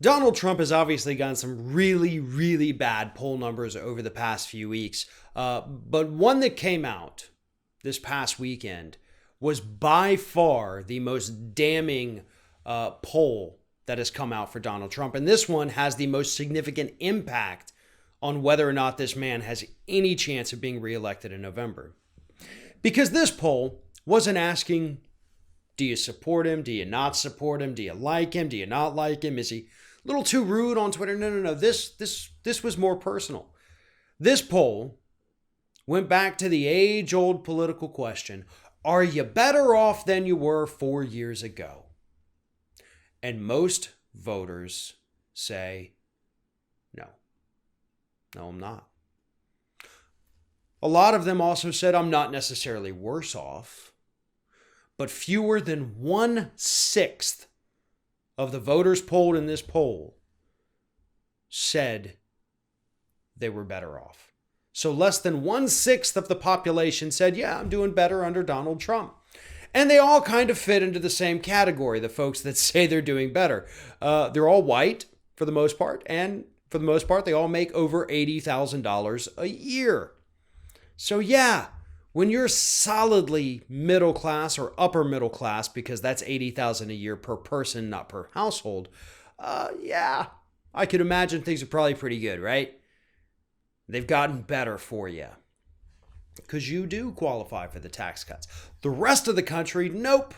Donald Trump has obviously gotten some really, really bad poll numbers over the past few weeks. But one that came out this past weekend was by far the most damning poll that has come out for Donald Trump. And this one has the most significant impact on whether or not this man has any chance of being reelected in November. Because this poll wasn't asking, do you support him? Do you not support him? Do you like him? Do you not like him? Is he a little too rude on Twitter? No. This was more personal. This poll went back to the age-old political question, are you better off than you were 4 years ago? And most voters say, no. No, I'm not. A lot of them also said, I'm not necessarily worse off. But fewer than 1/6 of the voters polled in this poll said they were better off. So less than 1/6 of the population said, yeah, I'm doing better under Donald Trump. And they all kind of fit into the same category, the folks that say they're doing better. They're all white for the most part. And for the most part, they all make over $80,000 a year. So yeah, when you're solidly middle class or upper middle class, because that's $80,000 a year per person, not per household, yeah, I could imagine things are probably pretty good, right? They've gotten better for you because you do qualify for the tax cuts. The rest of the country, nope.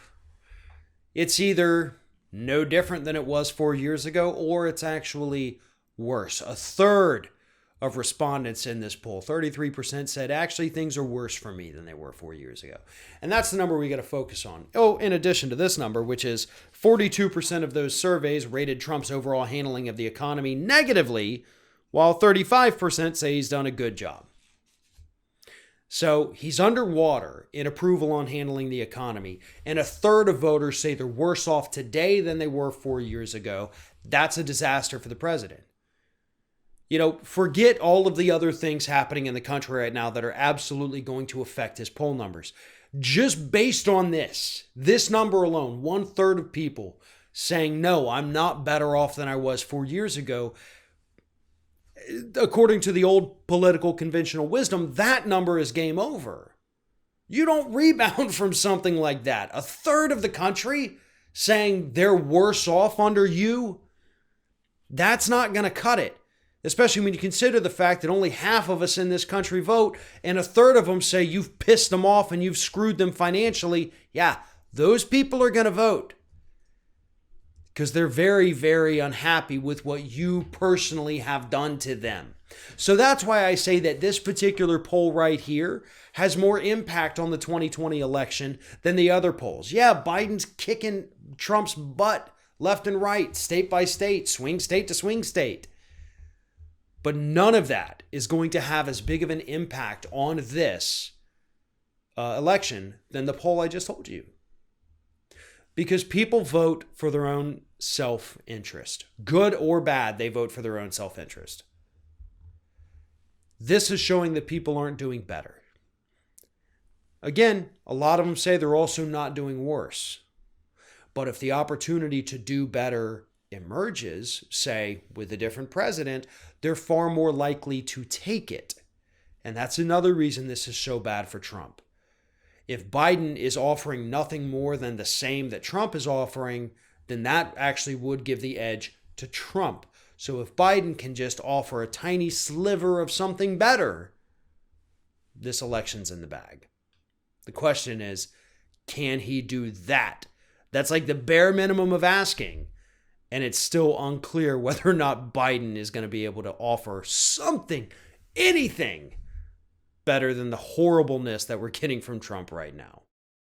It's either no different than it was 4 years ago, or it's actually worse. A third of respondents in this poll, 33%, said actually things are worse for me than they were 4 years ago. And that's the number we got to focus on. Oh, in addition to this number, which is 42% of those surveys rated Trump's overall handling of the economy negatively, while 35% say he's done a good job. So he's underwater in approval on handling the economy, and a third of voters say they're worse off today than they were 4 years ago. That's a disaster for the president. You know, forget all of the other things happening in the country right now that are absolutely going to affect his poll numbers. Just based on this number alone, 1/3 of people saying, no, I'm not better off than I was 4 years ago. According to the old political conventional wisdom, that number is game over. You don't rebound from something like that. A third of the country saying they're worse off under you, that's not going to cut it. Especially when you consider the fact that only half of us in this country vote, and a third of them say you've pissed them off and you've screwed them financially. Yeah, those people are going to vote because they're very, very unhappy with what you personally have done to them. So that's why I say that this particular poll right here has more impact on the 2020 election than the other polls. Yeah, Biden's kicking Trump's butt left and right, state by state, swing state to swing state. But none of that is going to have as big of an impact on this election than the poll I just told you. Because people vote for their own self-interest. Good or bad, they vote for their own self-interest. This is showing that people aren't doing better. Again, a lot of them say they're also not doing worse. But if the opportunity to do better emerges, say, with a different president, they're far more likely to take it. And that's another reason this is so bad for Trump. If Biden is offering nothing more than the same that Trump is offering, then that actually would give the edge to Trump. So if Biden can just offer a tiny sliver of something better, this election's in the bag. The question is, can he do that? That's like the bare minimum of asking. And it's still unclear whether or not Biden is going to be able to offer something, anything, better than the horribleness that we're getting from Trump right now.